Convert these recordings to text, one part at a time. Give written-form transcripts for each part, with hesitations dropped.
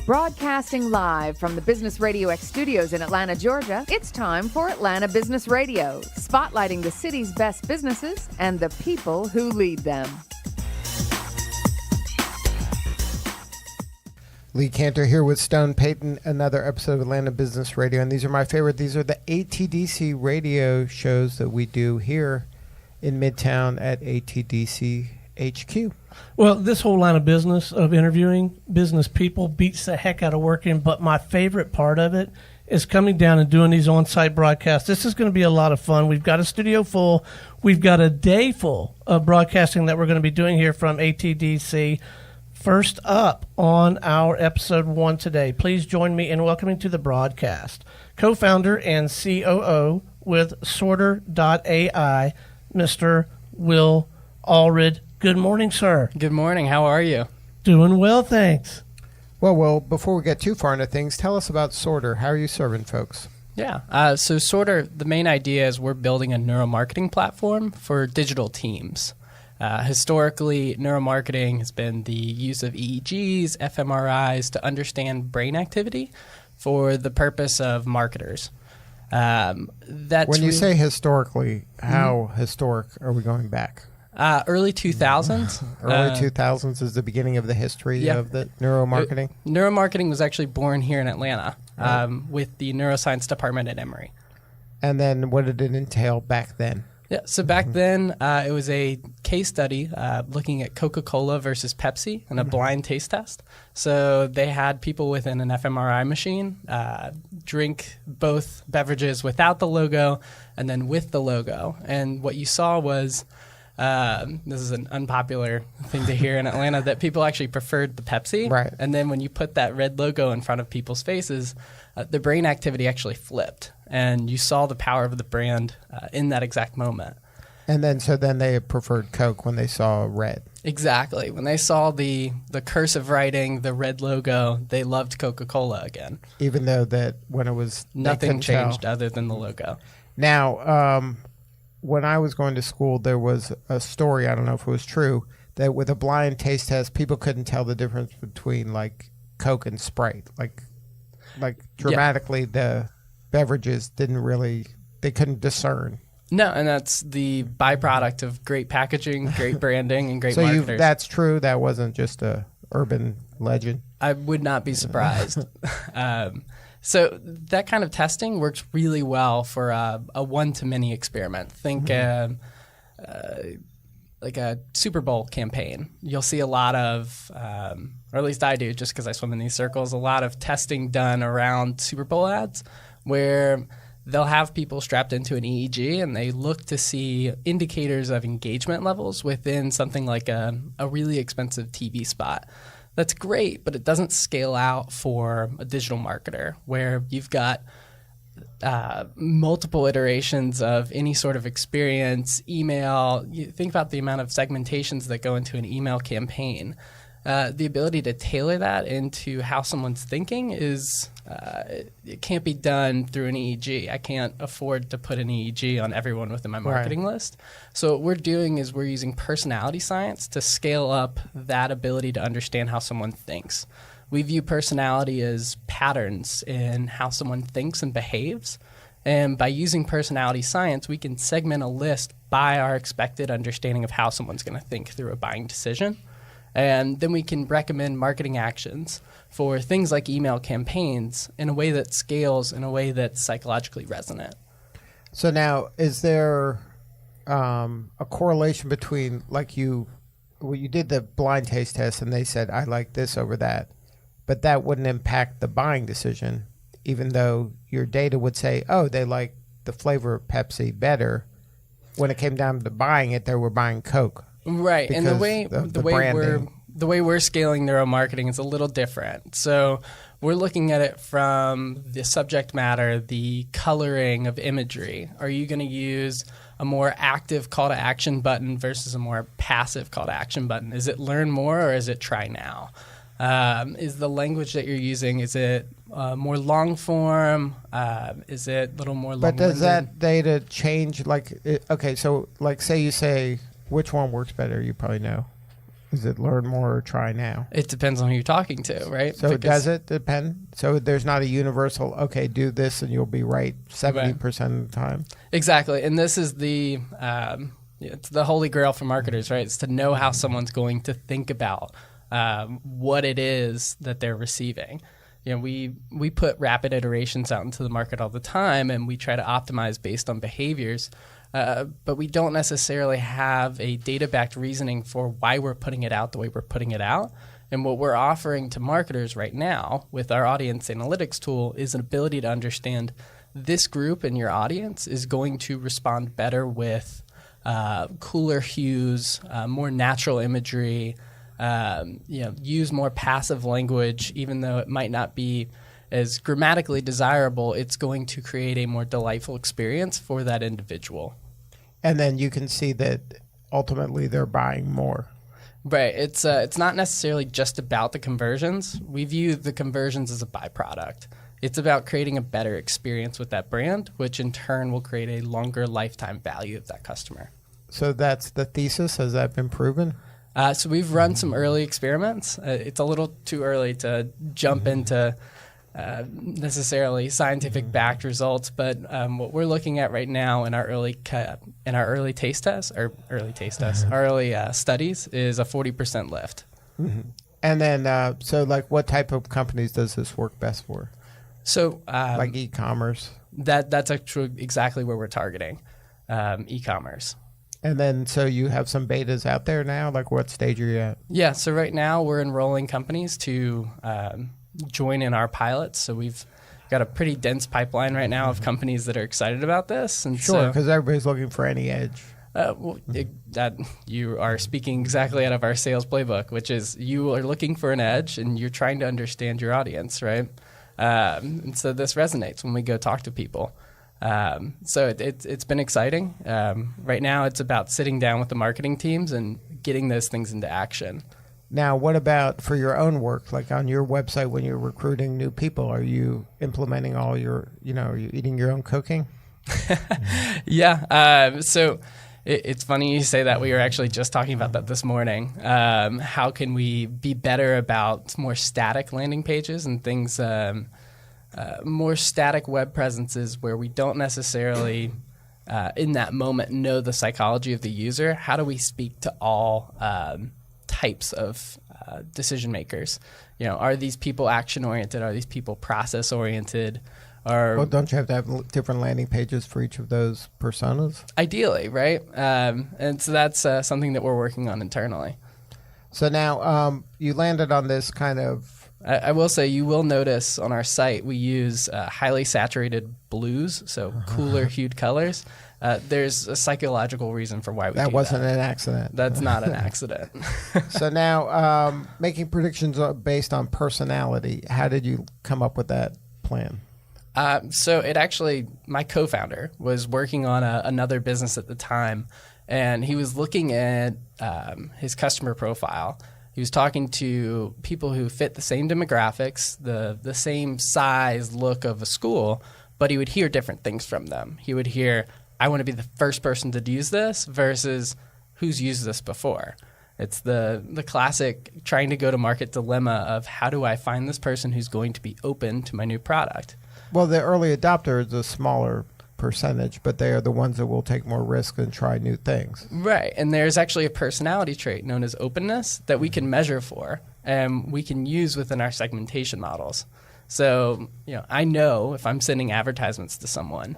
Broadcasting live from the Business Radio X studios in Atlanta, Georgia, it's time for Atlanta Business Radio, spotlighting the city's best businesses and the people who lead them. Lee Cantor here with Stone Payton, another episode of Atlanta Business Radio, and these are my favorite. These are the ATDC radio shows that we do here in Midtown at ATDC HQ. Well, this whole line of business of interviewing business people beats the heck out of working, but my favorite part of it is coming down and doing these on-site broadcasts. This is going to be a lot of fun. We've got a studio full. We've got a day full of broadcasting that we're going to be doing here from ATDC. First up on our episode 1 today, please join me in welcoming to the broadcast co-founder and COO with Sorter.ai, Mr. Will Allred. Good morning, sir. Good morning. How are you? Doing well, thanks. Well, before we get too far into things, tell us about Sorter. How are you serving folks? Yeah. So Sorter, the main idea is we're building a neuromarketing platform for digital teams. Historically, neuromarketing has been the use of EEGs, fMRIs to understand brain activity for the purpose of marketers. When you say historically, how historic are we going back? Early 2000s. Early 2000s is the beginning of the history of the neuromarketing? Neuromarketing was actually born here in Atlanta with the neuroscience department at Emory. And then what did it entail back then? Yeah, so back then it was a case study looking at Coca-Cola versus Pepsi and a blind taste test. So they had people within an fMRI machine drink both beverages without the logo and then with the logo. And what you saw was, this is an unpopular thing to hear in Atlanta, that people actually preferred the Pepsi. Right. And then when you put that red logo in front of people's faces, the brain activity actually flipped. And you saw the power of the brand in that exact moment. And then they preferred Coke when they saw red. Exactly. When they saw the cursive writing, the red logo, they loved Coca-Cola again. Even though that when it was... Nothing changed other than the logo. Now, when I was going to school, there was a story, I don't know if it was true, that with a blind taste test, people couldn't tell the difference between like Coke and Sprite. Like dramatically, the beverages they couldn't discern. No, and that's the byproduct of great packaging, great branding, and great marketers. That's true. That wasn't just a urban legend. I would not be surprised. So that kind of testing works really well for a one-to-many experiment. Think like a Super Bowl campaign. You'll see a lot of, or at least I do, just because I swim in these circles, a lot of testing done around Super Bowl ads where they'll have people strapped into an EEG and they look to see indicators of engagement levels within something like a really expensive TV spot. That's great, but it doesn't scale out for a digital marketer where you've got multiple iterations of any sort of experience, email. You think about the amount of segmentations that go into an email campaign. The ability to tailor that into how someone's thinking is it can't be done through an EEG. I can't afford to put an EEG on everyone within my marketing list. So what we're doing is we're using personality science to scale up that ability to understand how someone thinks. We view personality as patterns in how someone thinks and behaves. And by using personality science, we can segment a list by our expected understanding of how someone's going to think through a buying decision. And then we can recommend marketing actions for things like email campaigns in a way that scales, in a way that's psychologically resonant. So now, is there a correlation between, like you did the blind taste test and they said, I like this over that, but that wouldn't impact the buying decision, even though your data would say, oh, they like the flavor of Pepsi better. When it came down to buying it, they were buying Coke. Right, and the way we're scaling neuromarketing is a little different. So we're looking at it from the subject matter, the coloring of imagery. Are you going to use a more active call to action button versus a more passive call to action button? Is it learn more or is it try now? Is the language that you're using, is it more long form? Is it a little more long? But does that data change? Like, okay, so like say you say, which one works better? You probably know. Is it learn more or try now? It depends on who you're talking to, right? So does it depend? So there's not a universal, okay, do this and you'll be right 70% of the time? Exactly. And this is it's the holy grail for marketers, right? It's to know how someone's going to think about what it is that they're receiving. We put rapid iterations out into the market all the time, and we try to optimize based on behaviors. But we don't necessarily have a data-backed reasoning for why we're putting it out the way we're putting it out. And what we're offering to marketers right now with our audience analytics tool is an ability to understand this group in your audience is going to respond better with cooler hues, more natural imagery, use more passive language, even though it might not be as grammatically desirable. It's going to create a more delightful experience for that individual. And then you can see that ultimately they're buying more. Right. It's not necessarily just about the conversions. We view the conversions as a byproduct. It's about creating a better experience with that brand, which in turn will create a longer lifetime value of that customer. So that's the thesis. Has that been proven? So we've run some early experiments. It's a little too early to jump into necessarily scientific backed results, but what we're looking at right now in our early taste tests, our early studies is a 40% lift. Mm-hmm. And then, so like, what type of companies does this work best for? So, like e-commerce. That's actually exactly where we're targeting, e-commerce. And then, so you have some betas out there now. Like, what stage are you at? Yeah. So right now we're enrolling companies to join in our pilots. So we've got a pretty dense pipeline right now of companies that are excited about this. And sure, because everybody's looking for any edge. That you are speaking exactly out of our sales playbook, which is you are looking for an edge and you're trying to understand your audience, right? And so this resonates when we go talk to people. So it's been exciting. Right now it's about sitting down with the marketing teams and getting those things into action. Now, what about for your own work? Like on your website, when you're recruiting new people, are you implementing all your, are you eating your own cooking? Yeah. So it's funny you say that. We were actually just talking about that this morning. How can we be better about more static landing pages and things, more static web presences where we don't necessarily in that moment know the psychology of the user? How do we speak to all types of decision makers? Are these people action oriented? Are these people process oriented? Well, don't you have to have different landing pages for each of those personas? Ideally, right? And so that's something that we're working on internally. So now you landed on this kind of... I will say you will notice on our site we use highly saturated blues, so cooler hued colors. There's a psychological reason for why we do that. That wasn't an accident. That's not an accident. So now making predictions based on personality, how did you come up with that plan? So it actually, my co-founder was working on another business at the time, and he was looking at his customer profile. He was talking to people who fit the same demographics, the same size, look of a school, but he would hear different things from them. He would hear, I want to be the first person to use this versus who's used this before. It's the classic trying to go to market dilemma of how do I find this person who's going to be open to my new product? Well, the early adopter is a smaller percentage, but they are the ones that will take more risk and try new things. Right. And there's actually a personality trait known as openness that we can measure for and we can use within our segmentation models. So, I know if I'm sending advertisements to someone,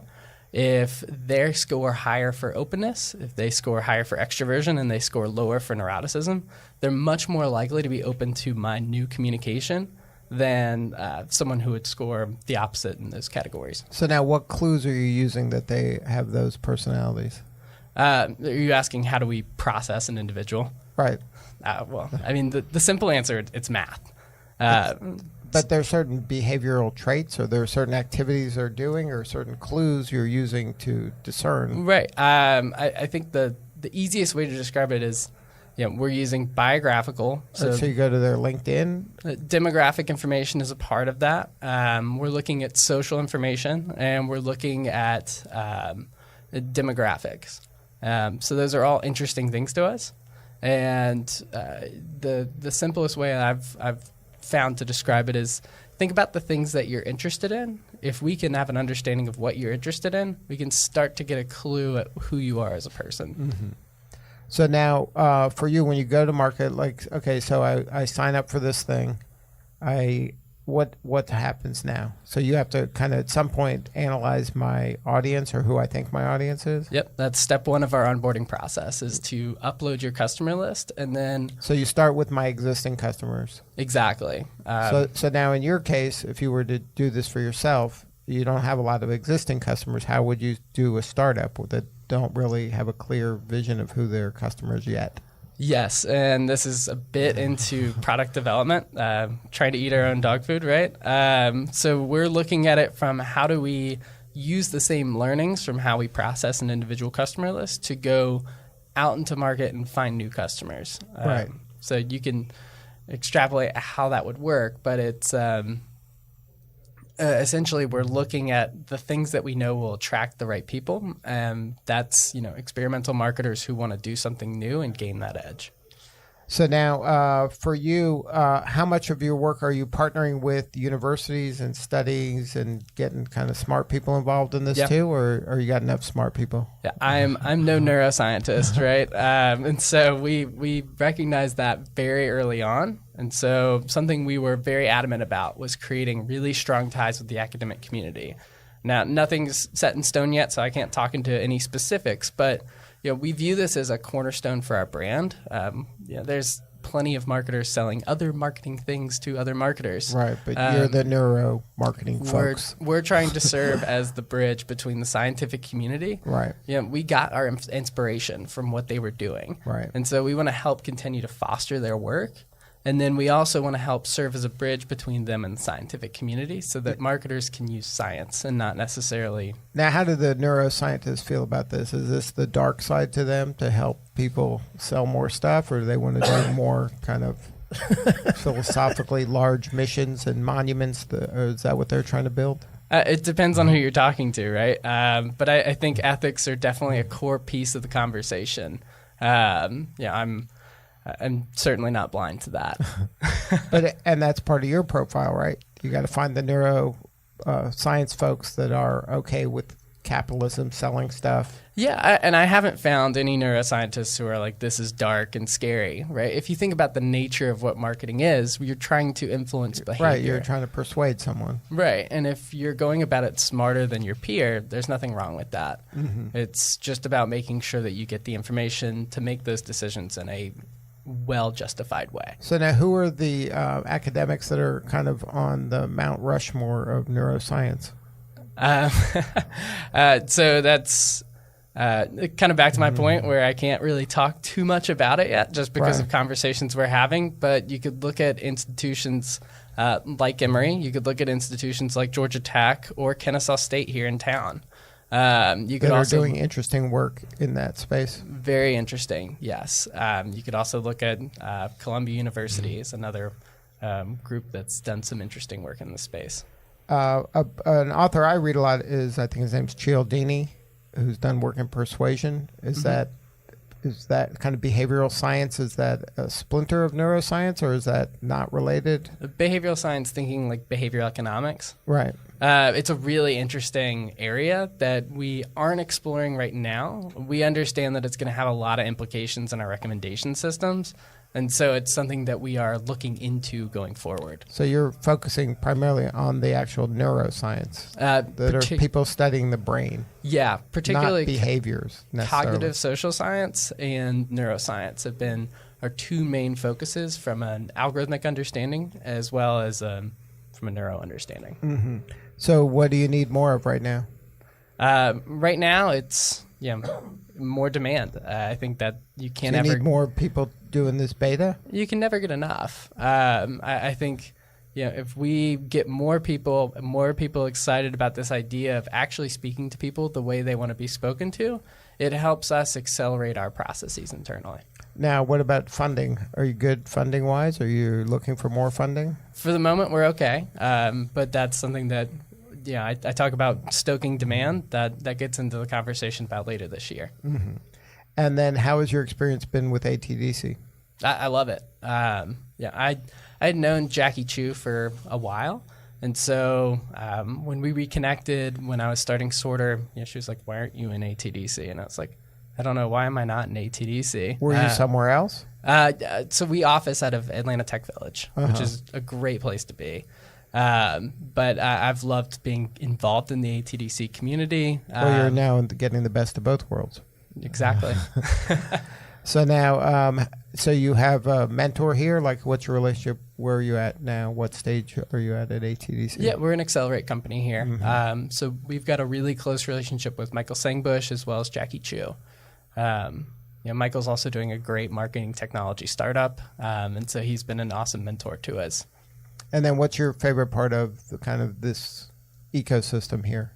if they score higher for openness, if they score higher for extroversion, and they score lower for neuroticism, they're much more likely to be open to my new communication than someone who would score the opposite in those categories. So now what clues are you using that they have those personalities? Are you asking how do we process an individual? Right. Well, I mean, the simple answer, it's math. But there are certain behavioral traits, or there are certain activities they're doing, or certain clues you're using to discern. Right. I think the easiest way to describe it is, we're using biographical. So you go to their LinkedIn? Demographic information is a part of that. We're looking at social information, and we're looking at demographics. So those are all interesting things to us. And the simplest way I've found to describe it is think about the things that you're interested in. If we can have an understanding of what you're interested in, we can start to get a clue at who you are as a person. Mm-hmm. So now, for you, when you go to market, like, okay, so I sign up for this thing. What happens now? So you have to kind of at some point analyze my audience or who I think my audience is? Yep, that's step one of our onboarding process is to upload your customer list and then... So you start with my existing customers. Exactly. So now in your case, if you were to do this for yourself, you don't have a lot of existing customers. How would you do a startup that don't really have a clear vision of who their customers yet? Yes, and this is a bit into product development, trying to eat our own dog food, right? So we're looking at it from how do we use the same learnings from how we process an individual customer list to go out into market and find new customers. Right. So you can extrapolate how that would work, but it's essentially we're looking at the things that we know will attract the right people, and that's experimental marketers who want to do something new and gain that edge. So now, for you, how much of your work are you partnering with universities and studies and getting kind of smart people involved in this too, or you got enough smart people? Yeah, I'm no neuroscientist, right? And so we recognized that very early on. And so something we were very adamant about was creating really strong ties with the academic community. Now, nothing's set in stone yet, so I can't talk into any specifics, but we view this as a cornerstone for our brand. There's plenty of marketers selling other marketing things to other marketers. Right, but you're the neuro marketing folks. We're trying to serve as the bridge between the scientific community. Right. We got our inspiration from what they were doing. Right. And so we want to help continue to foster their work. And then we also want to help serve as a bridge between them and the scientific community so that marketers can use science and not necessarily... Now, how do the neuroscientists feel about this? Is this the dark side to them to help people sell more stuff, or do they want to do more kind of philosophically large missions and monuments? Or is that what they're trying to build? It depends on who you're talking to, right? But I think ethics are definitely a core piece of the conversation. I'm certainly not blind to that. And that's part of your profile, right? You got to find the neuro science folks that are okay with capitalism selling stuff. Yeah, and I haven't found any neuroscientists who are like, this is dark and scary, right? If you think about the nature of what marketing is, you're trying to influence behavior. Right, you're trying to persuade someone. Right, and if you're going about it smarter than your peer, there's nothing wrong with that. Mm-hmm. It's just about making sure that you get the information to make those decisions in a well-justified way. So now who are the academics that are kind of on the Mount Rushmore of neuroscience? So that's kind of back to my point where I can't really talk too much about it yet just because of conversations we're having, but you could look at institutions like Emory, you could look at institutions like Georgia Tech or Kennesaw State here in town. You could also doing interesting work in that space. Very interesting, yes. You could also look at Columbia University is another group that's done some interesting work in this space. An author I read a lot is, I think his name's Cialdini, who's done work in persuasion. Is that kind of behavioral science? Is that a splinter of neuroscience, or is that not related? Behavioral science, thinking like behavioral economics. Right. It's a really interesting area that we aren't exploring right now. We understand that it's going to have a lot of implications in our recommendation systems, and so it's something that we are looking into going forward. So you're focusing primarily on the actual neuroscience that are people studying the brain. Yeah, particularly not behaviors necessarily. Cognitive social science and neuroscience have been our two main focuses from an algorithmic understanding as well as from a neuro understanding. Mm-hmm. So what do you need more of right now? Right now, it's more demand. I think that you can't you need more people doing this beta? You can never get enough. I think if we get more people excited about this idea of actually speaking to people the way they want to be spoken to, it helps us accelerate our processes internally. Now, what about funding? Are you good funding-wise? Are you looking for more funding? For the moment, we're okay. But that's something that, I talk about stoking demand. That gets into the conversation about later this year. Mm-hmm. And then how has your experience been with ATDC? I love it. I had known Jackie Chu for a while. And so when we reconnected, when I was starting Sorter, she was like, why aren't you in ATDC? And I was like, I don't know. Why am I not in ATDC? Were you somewhere else? So we office out of Atlanta Tech Village, which is a great place to be. But I've loved being involved in the ATDC community. Well, you're now getting the best of both worlds. Exactly. So now, so you have a mentor here. Like, what's your relationship? Where are you at now? What stage are you at ATDC? Yeah, we're an Accelerate company here. Mm-hmm. So we've got a really close relationship with Michael Sangbush as well as Jackie Chu. Michael's also doing a great marketing technology startup, and so he's been an awesome mentor to us. And then what's your favorite part of the kind of this ecosystem here?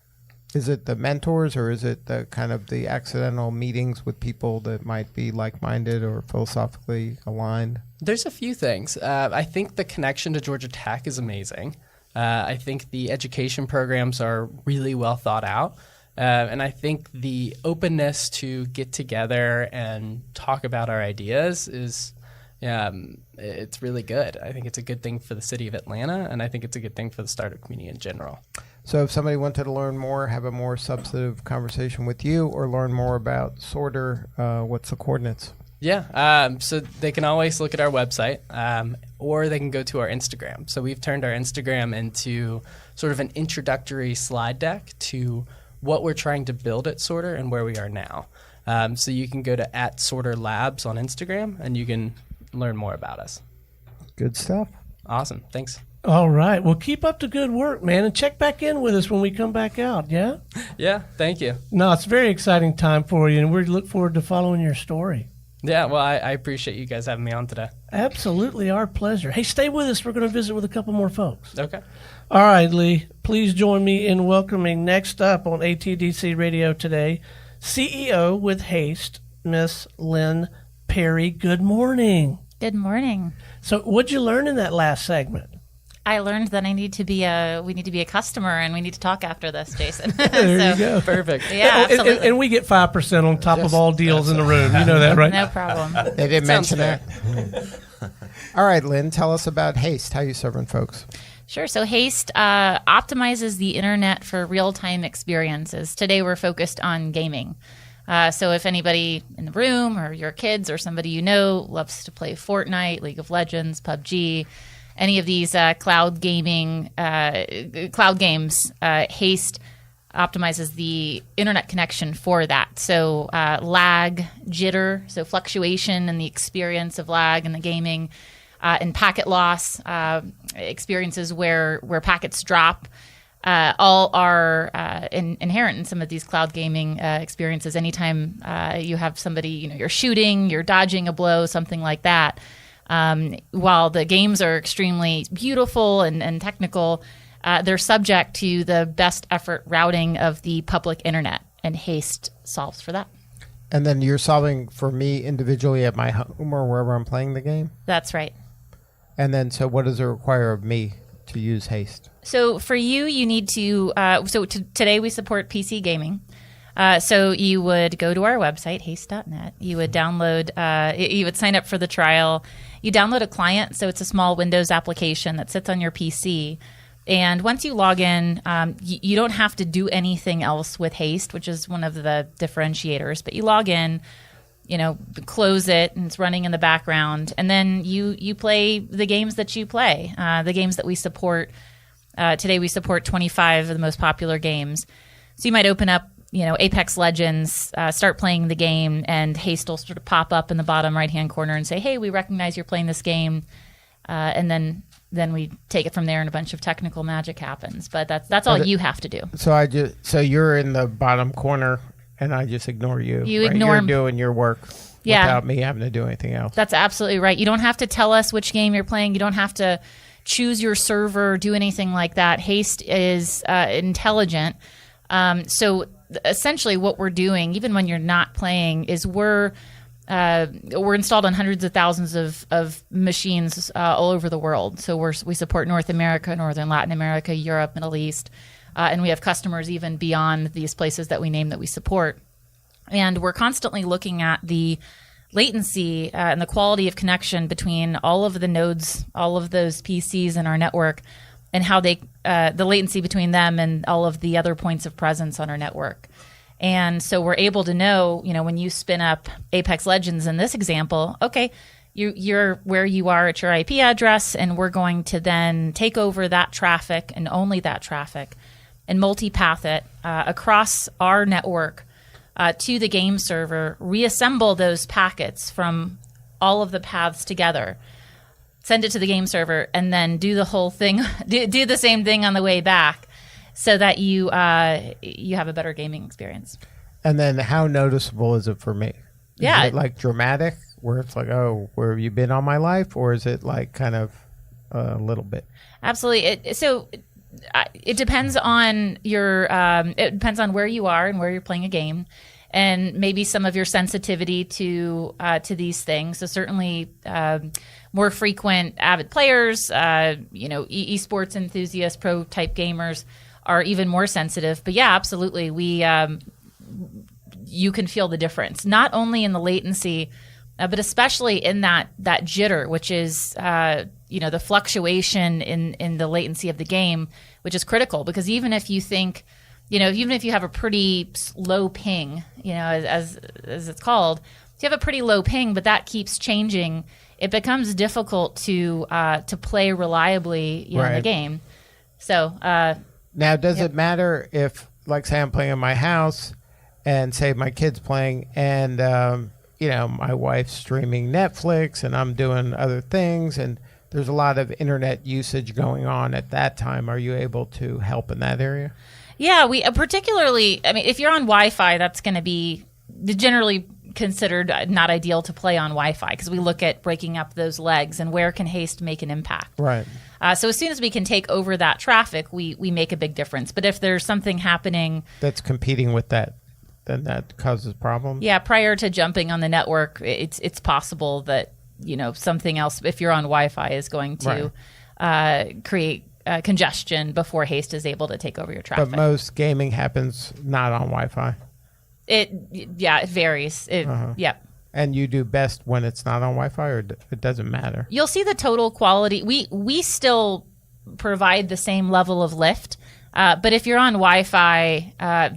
Is it the mentors, or is it the kind of the accidental meetings with people that might be like-minded or philosophically aligned? There's a few things. I think the connection to Georgia Tech is amazing. I think the education programs are really well thought out. And I think the openness to get together and talk about our ideas is it's really good. I think it's a good thing for the city of Atlanta, and I think it's a good thing for the startup community in general. So if somebody wanted to learn more, have a more substantive conversation with you, or learn more about Sorter, what's the coordinates? Yeah, so they can always look at our website, or they can go to our Instagram. So we've turned our Instagram into sort of an introductory slide deck to what we're trying to build at Sorter and where we are now. So you can go to @SorterLabs on Instagram, and you can learn more about us. Good stuff. Awesome. Thanks. All right. Well, keep up the good work, man, and check back in with us when we come back out, yeah? Yeah, thank you. No, it's a very exciting time for you, and we look forward to following your story. Yeah, well, I appreciate you guys having me on today. Absolutely, our pleasure. Hey, stay with us. We're going to visit with a couple more folks. Okay. All right, Lee, please join me in welcoming next up on ATDC Radio today, CEO with Haste, Miss Lynn Perry. Good morning. Good morning. So what'd you learn in that last segment? I learned that we need to be a customer, and we need to talk after this, Jason. There you go. Perfect. Yeah, absolutely. And we get 5% on top of all deals in the room. You know that, right? No problem. They didn't mention that. All right, Lynn, tell us about Haste. How you serving folks? Sure. So Haste optimizes the internet for real-time experiences. Today we're focused on gaming. So if anybody in the room or your kids or somebody you know loves to play Fortnite, League of Legends, PUBG, any of these cloud games, Haste optimizes the internet connection for that. So lag, jitter, so fluctuation in the experience of lag in the gaming, and packet loss, experiences where packets drop, all are inherent in some of these cloud gaming experiences. Anytime you have somebody, you're shooting, you're dodging a blow, something like that. While the games are extremely beautiful and technical, they're subject to the best effort routing of the public internet, and Haste solves for that. And then you're solving for me individually at my home or wherever I'm playing the game? That's right. And then, so what does it require of me to use Haste? So for you, you need to, today we support PC gaming. So you would go to our website, haste.net. You would download, you would sign up for the trial. You download a client, so it's a small Windows application that sits on your PC. And once you log in, you don't have to do anything else with Haste, which is one of the differentiators. But you log in, close it, and it's running in the background. And then you play the games that you play, the games that we support. Today we support 25 of the most popular games. So you might open up, Apex Legends, start playing the game, and Haste will sort of pop up in the bottom right-hand corner and say, hey, we recognize you're playing this game. And then we take it from there, and a bunch of technical magic happens. But that's all you have to do. So you're in the bottom corner, and I just ignore you. Ignore You're doing your work without me having to do anything else. That's absolutely right. You don't have to tell us which game you're playing. You don't have to choose your server, do anything like that. Haste is intelligent. So essentially what we're doing, even when you're not playing, is we're installed on hundreds of thousands of machines all over the world. So we support North America, Northern Latin America, Europe, Middle East, and we have customers even beyond these places that we name that we support. And we're constantly looking at the latency and the quality of connection between all of the nodes, all of those PCs in our network, and how the latency between them and all of the other points of presence on our network. And so we're able to know, when you spin up Apex Legends in this example, okay, you're where you are at your IP address, and we're going to then take over that traffic and only that traffic and multipath it across our network to the game server, reassemble those packets from all of the paths together, send it to the game server, and then do the whole thing, do the same thing on the way back, so that you have a better gaming experience. And then how noticeable is it for me? Yeah. Is it like dramatic, where it's like, oh, where have you been all my life? Or is it like kind of a little bit? Absolutely. It depends on it depends on where you are and where you're playing a game, and maybe some of your sensitivity to these things. So certainly, more frequent avid players, esports enthusiasts, pro type gamers are even more sensitive. But yeah, absolutely, you can feel the difference, not only in the latency, but especially in that jitter, which is the fluctuation in the latency of the game, which is critical, because even if you think, even if you have a pretty low ping, as it's called, if you have a pretty low ping, but that keeps changing, it becomes difficult to play reliably in the game. So now, does it matter if, like, say I'm playing in my house, and say my kid's playing, and my wife's streaming Netflix, and I'm doing other things, and there's a lot of internet usage going on at that time. Are you able to help in that area? Yeah, we particularly, if you're on Wi-Fi, that's going to be generally considered not ideal to play on Wi-Fi, because we look at breaking up those legs and where can haste make an impact. Right. So as soon as we can take over that traffic, we make a big difference. But if there's something happening that's competing with that, then that causes problems. Yeah, prior to jumping on the network, it's possible that something else, if you're on Wi-Fi, is going to create congestion before haste is able to take over your traffic. But most gaming happens not on Wi-Fi. It varies. Yeah. And you do best when it's not on Wi-Fi, or it doesn't matter? You'll see the total quality. We still provide the same level of lift, but if you're on Wi-Fi,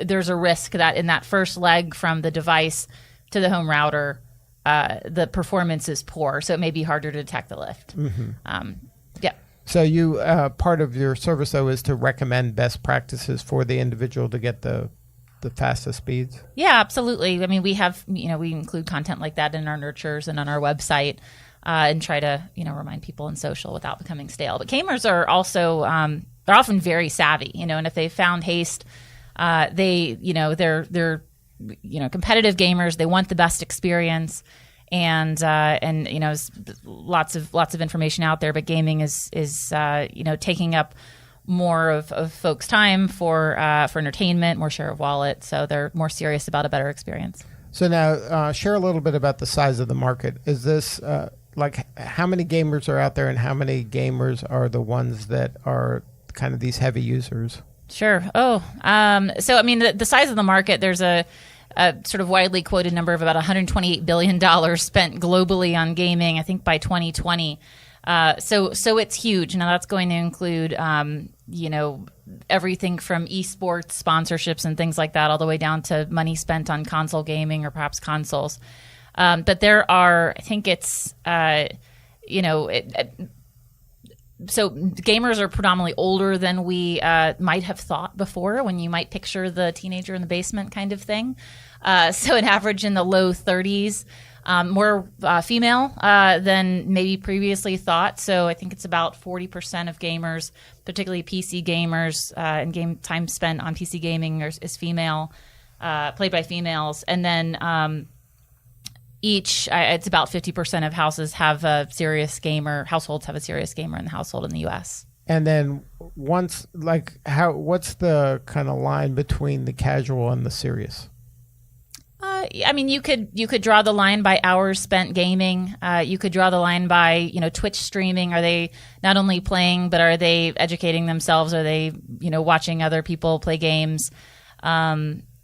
there's a risk that in that first leg from the device to the home router, the performance is poor, so it may be harder to detect the lift. Mm-hmm. Yeah. So you part of your service, though, is to recommend best practices for the individual to get the fastest speeds? Yeah, absolutely. We have, we include content like that in our nurtures and on our website, and try to, remind people in social without becoming stale. But gamers are also, they're often very savvy, and if they found haste, they're competitive gamers. They want the best experience, and lots of information out there. But gaming is taking up more of folks' time for entertainment, more share of wallet. So they're more serious about a better experience. So now, share a little bit about the size of the market. Is this how many gamers are out there, and how many gamers are the ones that are kind of these heavy users? Sure. The size of the market, there's a sort of widely quoted number of about $128 billion spent globally on gaming, I think by 2020. So it's huge. Now that's going to include, everything from esports sponsorships and things like that, all the way down to money spent on console gaming or perhaps consoles. But there are, I think it's, so gamers are predominantly older than we might have thought before, when you might picture the teenager in the basement kind of thing. So an average in the low 30s, more female than maybe previously thought. So I think it's about 40% of gamers, particularly PC gamers, and game time spent on PC gaming is female, played by females. And then it's about 50% of households have a serious gamer in the household in the U.S. And then what's the kind of line between the casual and the serious? You could draw the line by hours spent gaming. You could draw the line by, Twitch streaming. Are they not only playing, but are they educating themselves? Are they, watching other people play games?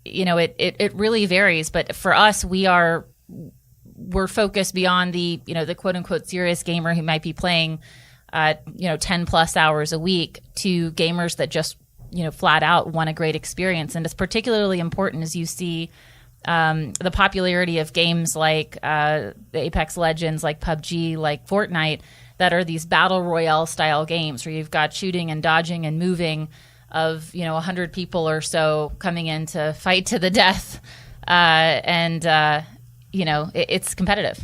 it really varies. But for us, we're focused beyond the quote unquote serious gamer who might be playing 10 plus hours a week to gamers that just flat out want a great experience. And it's particularly important as you see the popularity of games like the Apex Legends, like PUBG, like Fortnite, that are these battle royale style games where you've got shooting and dodging and moving of 100 people or so coming in to fight to the death, it's competitive.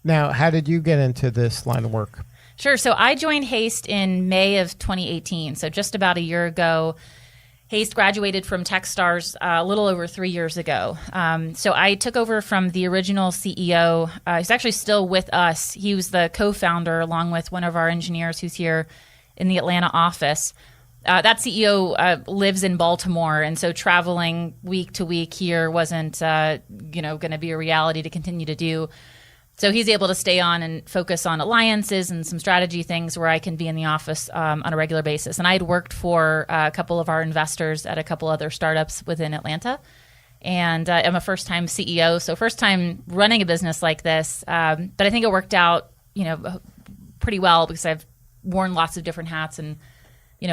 Now, how did you get into this line of work? Sure. So I joined Haste in May of 2018, so just about a year ago. Haste graduated from TechStars a little over 3 years ago. So I took over from the original CEO. He's actually still with us. He was the co-founder along with one of our engineers who's here in the Atlanta office. That CEO lives in Baltimore, and so traveling week to week here wasn't going to be a reality to continue to do. So he's able to stay on and focus on alliances and some strategy things where I can be in the office on a regular basis. And I had worked for a couple of our investors at a couple other startups within Atlanta. And I'm a first-time CEO, so first time running a business like this. But I think it worked out, pretty well because I've worn lots of different hats and,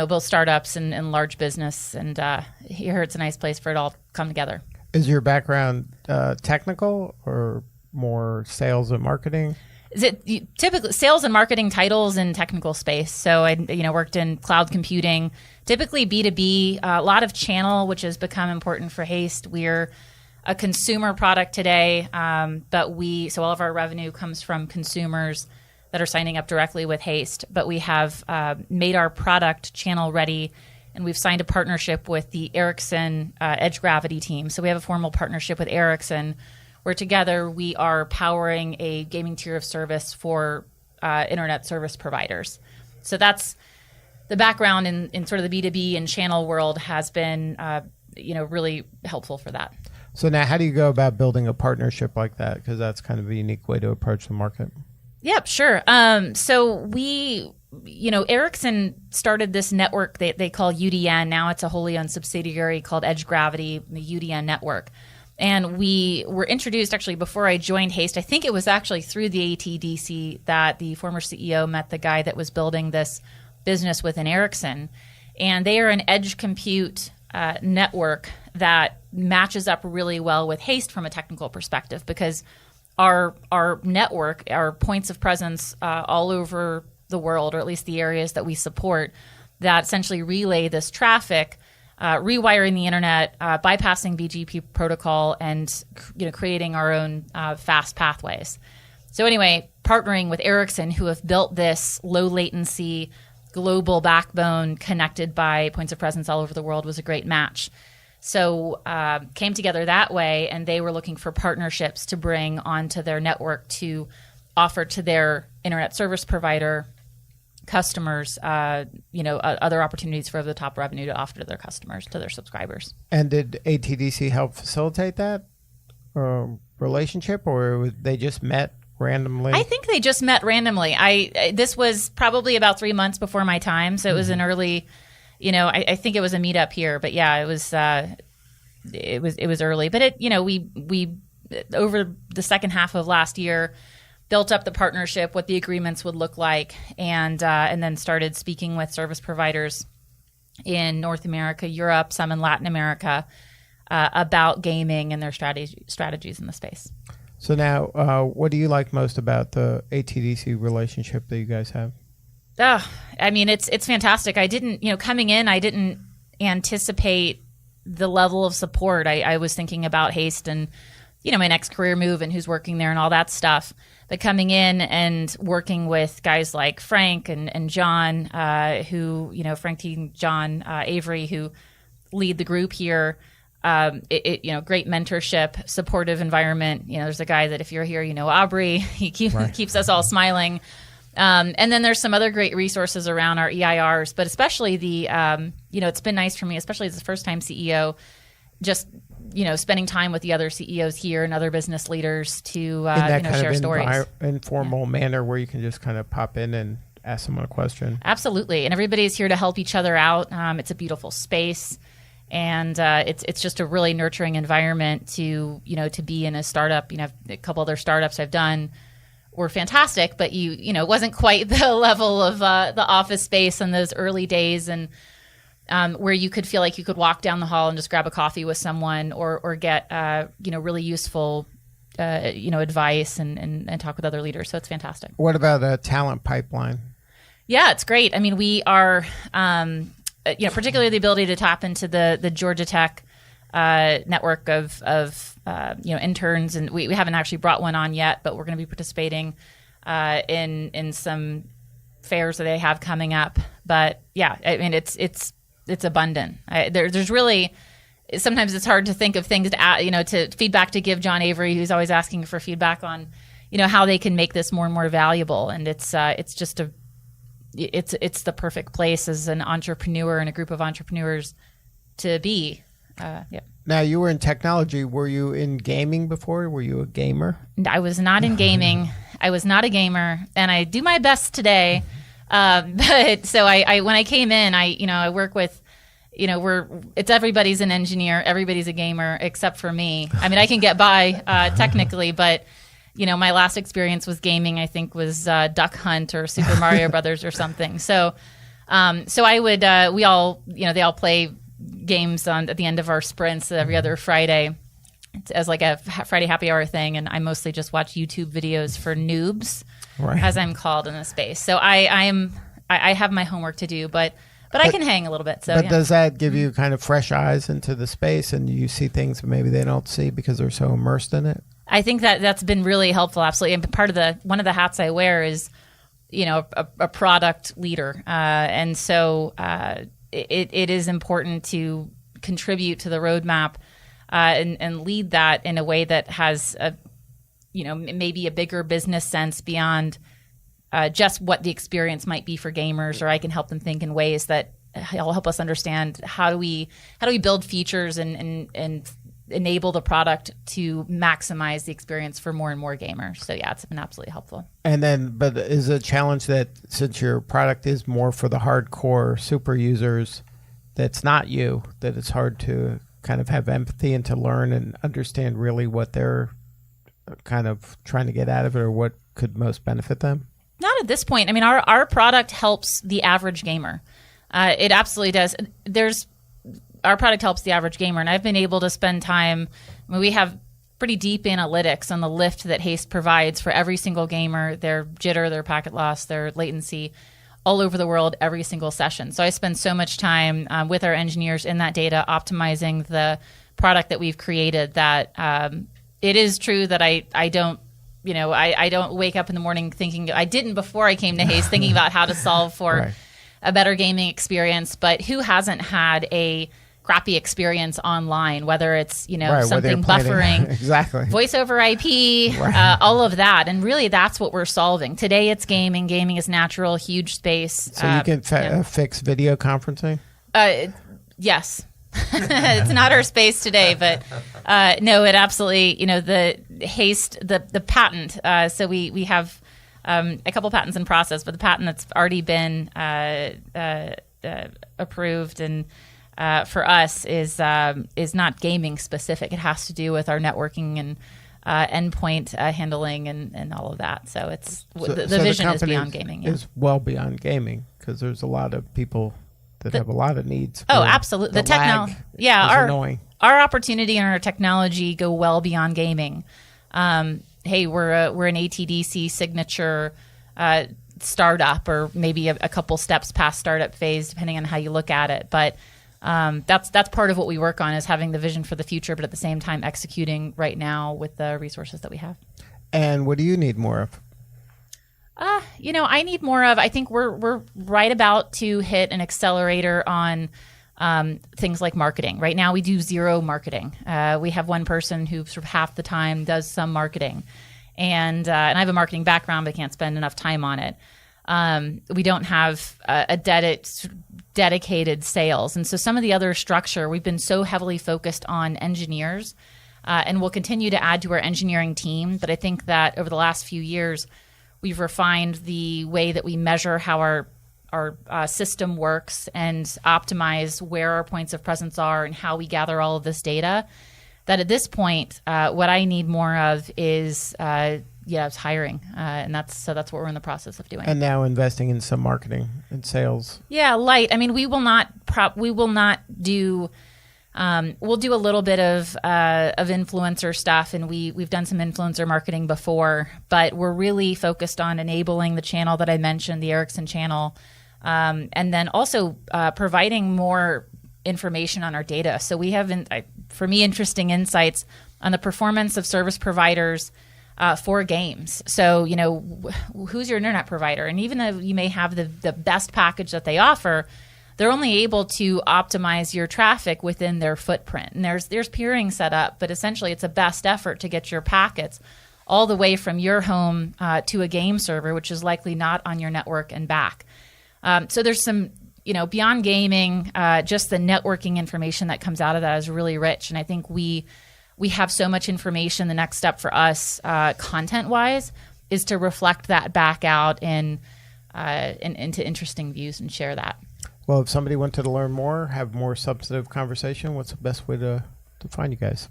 both startups and large business. And here it's a nice place for it all to come together. Is your background technical or more sales and marketing? Is it typically sales and marketing titles in technical space? So I worked in cloud computing, typically B2B, a lot of channel, which has become important for Haste. We're a consumer product today, but all of our revenue comes from consumers that are signing up directly with Haste. But we have made our product channel ready, and we've signed a partnership with the Ericsson Edge Gravity team. So we have a formal partnership with Ericsson, where together we are powering a gaming tier of service for internet service providers. So that's the background in sort of the B2B and channel world has been, really helpful for that. So now how do you go about building a partnership like that? Because that's kind of a unique way to approach the market. Yep, sure. So we, Ericsson started this network they call UDN. Now it's a wholly owned subsidiary called Edge Gravity, the UDN network. And we were introduced actually before I joined Haste. I think it was actually through the ATDC that the former CEO met the guy that was building this business within Ericsson. And they are an edge compute network that matches up really well with Haste from a technical perspective because our network, our points of presence all over the world, or at least the areas that we support, that essentially relay this traffic, rewiring the internet, bypassing BGP protocol, and creating our own fast pathways. So anyway, partnering with Ericsson, who have built this low latency global backbone connected by points of presence all over the world, was a great match. So came together that way, and they were looking for partnerships to bring onto their network to offer to their internet service provider customers, other opportunities for over-the-top revenue to offer to their customers, to their subscribers. And did ATDC help facilitate that relationship, or they just met randomly? I think they just met randomly. This was probably about 3 months before my time, so it was an early, I think it was a meetup here, but yeah, it was early. But we over the second half of last year built up the partnership, what the agreements would look like, and then started speaking with service providers in North America, Europe, some in Latin America, about gaming and their strategies in the space. So now, what do you like most about the ATDC relationship that you guys have? It's fantastic. I didn't, coming in, I didn't anticipate the level of support. I was thinking about Haste and, my next career move and who's working there and all that stuff. But coming in and working with guys like Frank and John, Frank T. and John Avery, who lead the group here, great mentorship, supportive environment. There's a guy that if you're here, Aubrey, he keeps us all smiling. And then there's some other great resources around our EIRs, but especially it's been nice for me, especially as the first time CEO, just spending time with the other CEOs here and other business leaders to share stories. Informal manner where you can just kind of pop in and ask someone a question. Absolutely, and everybody's here to help each other out. It's a beautiful space, And it's just a really nurturing environment to be in a startup. A couple other startups I've done were fantastic, but it wasn't quite the level of the office space in those early days, and where you could feel like you could walk down the hall and just grab a coffee with someone, or get really useful advice and talk with other leaders. So it's fantastic. What about a talent pipeline? Yeah, it's great. I mean, we are, particularly the ability to tap into the Georgia Tech network of interns, and we haven't actually brought one on yet, but we're going to be participating in some fairs that they have coming up. But yeah, I mean, it's abundant. There's really, sometimes it's hard to think of things to feedback to give John Avery, who's always asking for feedback on how they can make this more and more valuable. And it's the perfect place as an entrepreneur and a group of entrepreneurs to be. Now, you were in technology. Were you in gaming before? Were you a gamer? I was not in gaming. I was not a gamer, and I do my best today. But so I when I came in, I work with, it's everybody's an engineer, everybody's a gamer except for me. I mean, I can get by technically, but my last experience with gaming, I think, was Duck Hunt or Super Mario Brothers or something. So I would, they all play games at the end of our sprints every other Friday as like a Friday happy hour thing, and I mostly just watch YouTube videos for noobs, right, as I'm called in the space. So I have my homework to do, but I can hang a little bit. So, does that give you kind of fresh eyes into the space, and you see things maybe they don't see because they're so immersed in it? I think that's been really helpful, absolutely. And part of one of the hats I wear is, a product leader, and so it is important to contribute to the roadmap and lead that in a way that has maybe a bigger business sense beyond just what the experience might be for gamers, or I can help them think in ways that will help us understand how do we build features and enable the product to maximize the experience for more and more gamers. So yeah, it's been absolutely helpful. And then, but is a challenge that since your product is more for the hardcore super users, that's not you, that it's hard to kind of have empathy and to learn and understand really what they're kind of trying to get out of it, or what could most benefit them? Not at this point. I mean, our product helps the average gamer. It absolutely does. Our product helps the average gamer, and I've been able to spend time. We have pretty deep analytics on the lift that Haste provides for every single gamer, their jitter, their packet loss, their latency, all over the world, every single session. So I spend so much time with our engineers in that data, optimizing the product that we've created, that it is true that I don't, I don't wake up in the morning thinking, I didn't before I came to Haste, thinking about how to solve for right, a better gaming experience. But who hasn't had a crappy experience online, whether it's, right, something buffering, exactly, voice over IP, right, all of that. And really that's what we're solving. Today it's gaming. Gaming is natural, huge space. So you can fix video conferencing? Yes. It's not our space today, but no, it absolutely, the Haste, the patent. So we have a couple patents in process, but the patent that's already been approved and for us is not gaming specific. It has to do with our networking and endpoint handling and all of that. So it's the vision is beyond gaming. Yeah. Is well beyond gaming, because there's a lot of people that have a lot of needs. Oh, absolutely. The technology, annoying. Our opportunity and our technology go well beyond gaming. Hey, we're an ATDC signature startup, or maybe a couple steps past startup phase, depending on how you look at it. But that's part of what we work on, is having the vision for the future, but at the same time executing right now with the resources that we have. And what do you need more of? I need more of. I think we're right about to hit an accelerator on things like marketing. Right now, we do zero marketing. We have one person who sort of half the time does some marketing, and I have a marketing background, but I can't spend enough time on it. We don't have a dedicated sales, and so some of the other structure, we've been so heavily focused on engineers, and we'll continue to add to our engineering team. But I think that over the last few years, we've refined the way that we measure how our system works and optimize where our points of presence are and how we gather all of this data, that at this point, what I need more of is it's hiring, and that's what we're in the process of doing. And now investing in some marketing and sales. Yeah, light. I mean, we will not do. We'll do a little bit of influencer stuff, and we've done some influencer marketing before, but we're really focused on enabling the channel that I mentioned, the Ericsson channel, and then also providing more information on our data. So we have, for me, interesting insights on the performance of service providers for games. So, who's your internet provider? And even though you may have the best package that they offer, they're only able to optimize your traffic within their footprint. And there's peering set up, but essentially it's a best effort to get your packets all the way from your home to a game server, which is likely not on your network and back. So there's some, beyond gaming, just the networking information that comes out of that is really rich. And I think we have so much information. The next step for us, content-wise, is to reflect that back out into interesting views and share that. Well, if somebody wanted to learn more, have more substantive conversation, what's the best way to find you guys?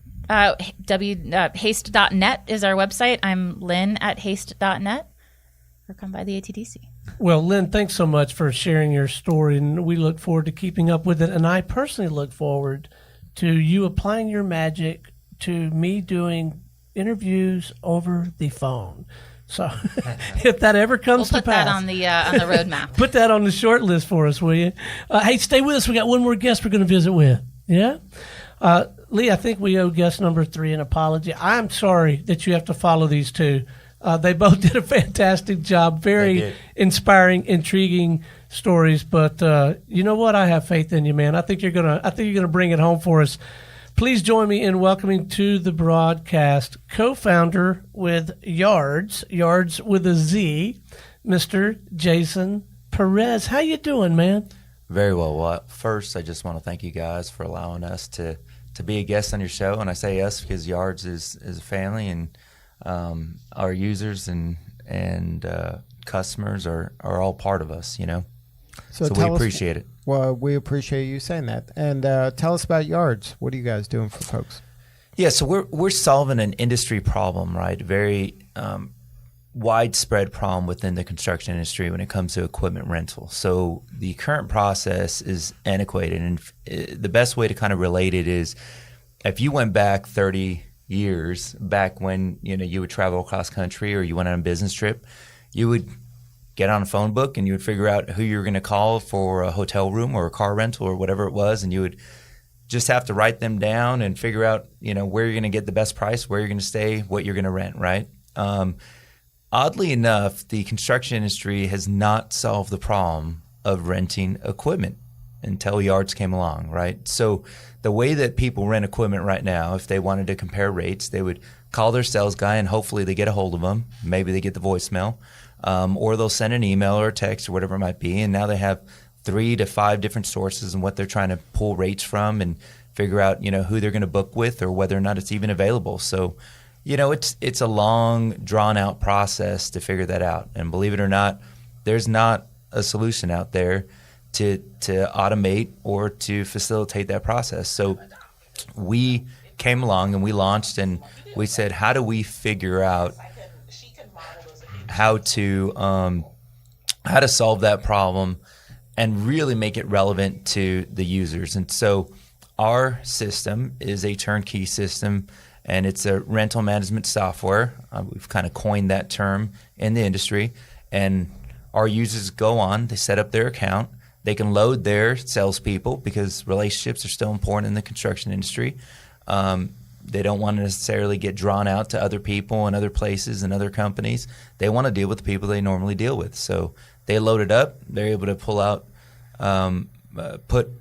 Haste.net is our website. I'm Lynn at haste.net, or come by the ATDC. Well, Lynn, thanks so much for sharing your story, and we look forward to keeping up with it. And I personally look forward to you applying your magic to me doing interviews over the phone. So if that ever comes to pass. We'll put that on the roadmap. Put that on the short list for us, will you? Hey, stay with us. We got one more guest we're going to visit with. Yeah? Lee, I think we owe guest number 3 an apology. I'm sorry that you have to follow these two. They both did a fantastic job. Very inspiring, intriguing stories. But you know what? I have faith in you, man. I think you're gonna bring it home for us. Please join me in welcoming to the broadcast co-founder with yardz with a Z, Mr. Jason Perez. How you doing, man? Very well. Well, first, I just want to thank you guys for allowing us to be a guest on your show. And I say us because Yardz is a family, and our users and customers are all part of us, So we appreciate it. Well, we appreciate you saying that. And tell us about Yardz. What are you guys doing for folks? Yeah, so we're solving an industry problem, right? Very widespread problem within the construction industry when it comes to equipment rental. So the current process is antiquated, and the best way to kind of relate it is if you went back 30 years, back when you would travel across country or you went on a business trip, you would get on a phone book and you would figure out who you were going to call for a hotel room or a car rental or whatever it was, and you would just have to write them down and figure out where you're going to get the best price, where you're going to stay, what you're going to rent, right? Oddly enough, the construction industry has not solved the problem of renting equipment until Yardz came along, right? So the way that people rent equipment right now, if they wanted to compare rates, they would call their sales guy and hopefully they get a hold of them. Maybe they get the voicemail. Or they'll send an email or a text or whatever it might be, and now they have 3 to 5 different sources and what they're trying to pull rates from and figure out, who they're going to book with or whether or not it's even available. So, it's a long, drawn-out process to figure that out. And believe it or not, there's not a solution out there to automate or to facilitate that process. So we came along and we launched and we said, how do we figure out how to solve that problem and really make it relevant to the users. And so our system is a turnkey system, and it's a rental management software. We've kind of coined that term in the industry. And our users go on, they set up their account, they can load their salespeople because relationships are still important in the construction industry. They don't want to necessarily get drawn out to other people and other places and other companies. They want to deal with the people they normally deal with. So they load it up. They're able to pull out, put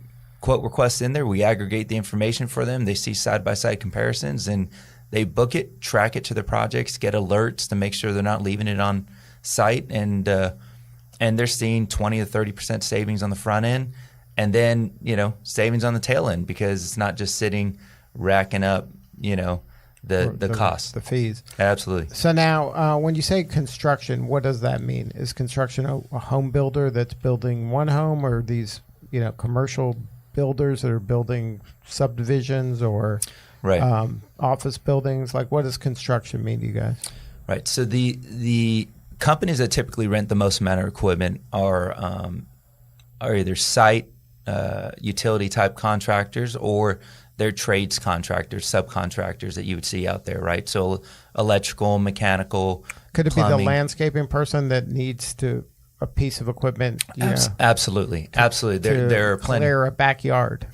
quote requests in there. We aggregate the information for them. They see side-by-side comparisons, and they book it, track it to their projects, get alerts to make sure they're not leaving it on site. And they're seeing 20 to 30% savings on the front end, and then, savings on the tail end because it's not just sitting racking up, the cost. The fees. Absolutely. So now, when you say construction, what does that mean? Is construction a home builder that's building one home, or these commercial builders that are building subdivisions or Right. Office buildings? Like, what does construction mean to you guys? Right. So the companies that typically rent the most amount of equipment are either site utility type contractors, or they're trades contractors, subcontractors that you would see out there, right? So electrical, mechanical, Could it plumbing. be the landscaping person that needs a piece of equipment? Absolutely. There are plenty. Clear a backyard.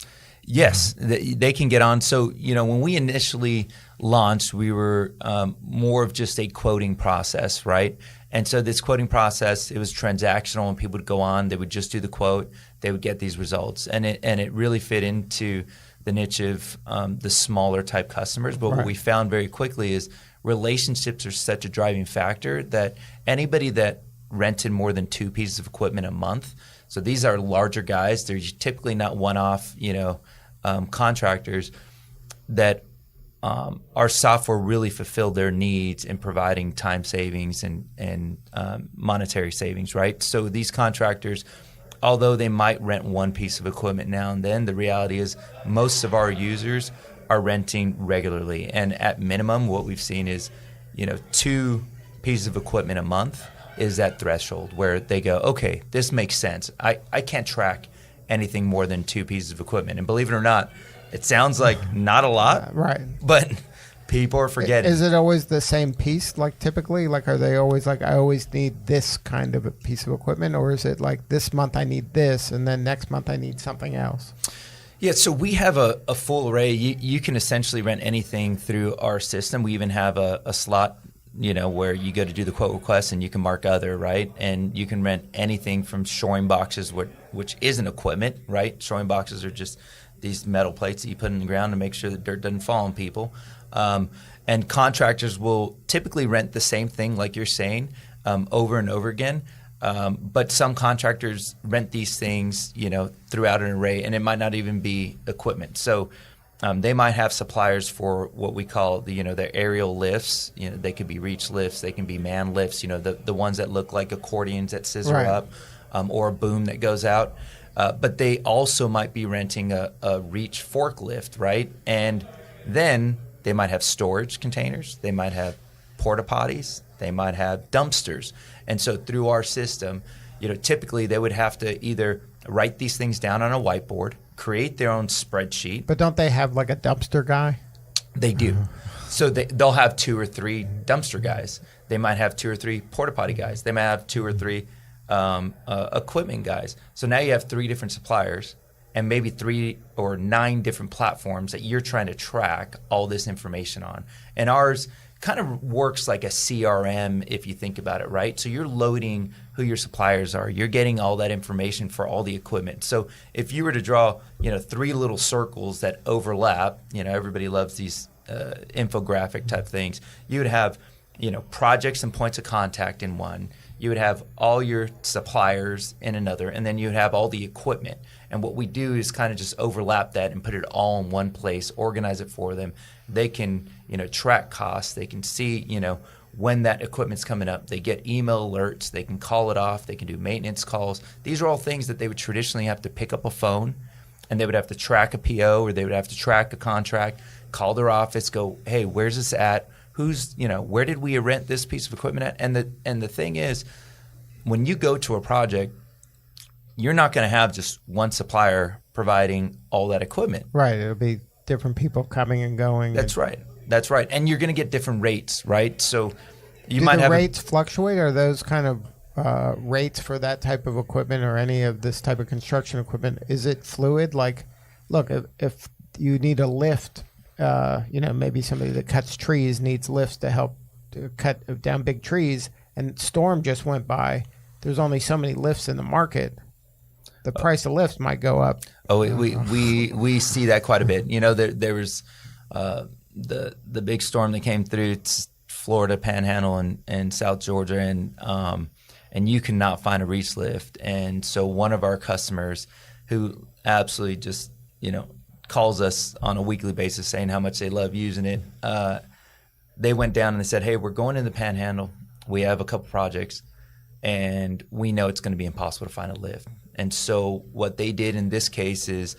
Yes, they can get on. So, when we initially launched, we were more of just a quoting process, right? And so this quoting process, it was transactional, and people would go on, they would just do the quote, they would get these results. And it really fit into the niche of the smaller type customers. But what we found very quickly is relationships are such a driving factor that anybody that rented more than 2 pieces of equipment a month, so these are larger guys, they're typically not one-off, contractors, that our software really fulfilled their needs in providing time savings and monetary savings, right? So these contractors, although they might rent one piece of equipment now and then, the reality is most of our users are renting regularly. And at minimum, what we've seen is, 2 pieces of equipment a month is that threshold where they go, okay, this makes sense. I can't track anything more than 2 pieces of equipment. And believe it or not, it sounds like not a lot, right? But people are forgetting. Is it always the same piece, like typically? Like, are they always like, I always need this kind of a piece of equipment? Or is it like, this month I need this, and then next month I need something else? Yeah, so we have a full array. You can essentially rent anything through our system. We even have a slot, where you go to do the quote request and you can mark other, right? And you can rent anything from shoring boxes, which isn't equipment, right? Shoring boxes are just these metal plates that you put in the ground to make sure that dirt doesn't fall on people. And contractors will typically rent the same thing, like you're saying, over and over again. But some contractors rent these things, throughout an array, and it might not even be equipment. So they might have suppliers for what we call the aerial lifts. They could be reach lifts, they can be man lifts. The ones that look like accordions that scissor up, or a boom that goes out. But they also might be renting a reach forklift, right? And then they might have storage containers. They might have porta potties. They might have dumpsters. And so through our system, typically they would have to either write these things down on a whiteboard, create their own spreadsheet. But don't they have like a dumpster guy? They do. So they'll have 2 or 3 dumpster guys. They might have 2 or 3 porta potty guys. They might have 2 or 3 equipment guys. So now you have 3 different suppliers and maybe 3 or 9 different platforms that you're trying to track all this information on. And ours kind of works like a CRM if you think about it, right? So you're loading who your suppliers are. You're getting all that information for all the equipment. So if you were to draw, 3 little circles that overlap, everybody loves these infographic type things. You would have, projects and points of contact in one. You would have all your suppliers in another, and then you would have all the equipment. And what we do is kind of just overlap that and put it all in one place, organize it for them. They can, track costs. They can see, when that equipment's coming up. They get email alerts. They can call it off. They can do maintenance calls. These are all things that they would traditionally have to pick up a phone, and they would have to track a PO, or they would have to track a contract, call their office, go, hey, where's this at? Who's, where did we rent this piece of equipment at? And the thing is, when you go to a project, you're not going to have just one supplier providing all that equipment. Right. It'll be different people coming and going. That's right. And you're going to get different rates, right? So you Do might the have rates fluctuate? Are those kind of rates for that type of equipment or any of this type of construction equipment? Is it fluid? Like, look, if you need a lift, maybe somebody that cuts trees needs lifts to help to cut down big trees, and storm just went by. There's only so many lifts in the market. The price of lifts might go up. Oh, we see that quite a bit. There was the big storm that came through Florida Panhandle and South Georgia, and you cannot find a reach lift. And so one of our customers, who absolutely just calls us on a weekly basis saying how much they love using it, they went down and they said, hey, we're going in the Panhandle. We have a couple projects, and we know it's going to be impossible to find a lift. And so what they did in this case is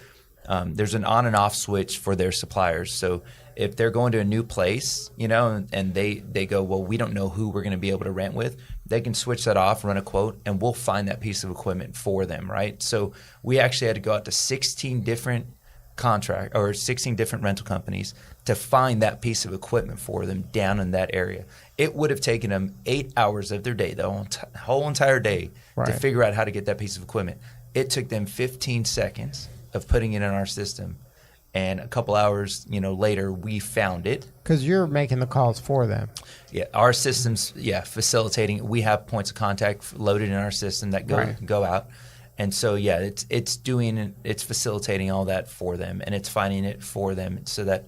there's an on and off switch for their suppliers. So if they're going to a new place, and they go, well, we don't know who we're going to be able to rent with, they can switch that off, run a quote, and we'll find that piece of equipment for them, right? So we actually had to go out to 16 different 16 different rental companies to find that piece of equipment for them down in that area. It would have taken them 8 hours of their day, the whole entire day, to figure out how to get that piece of equipment. It took them 15 seconds of putting it in our system, and a couple hours, later, we found it. Because you're making the calls for them. Yeah, our system's facilitating. We have points of contact loaded in our system that go out. And so, it's facilitating all that for them, and it's finding it for them so that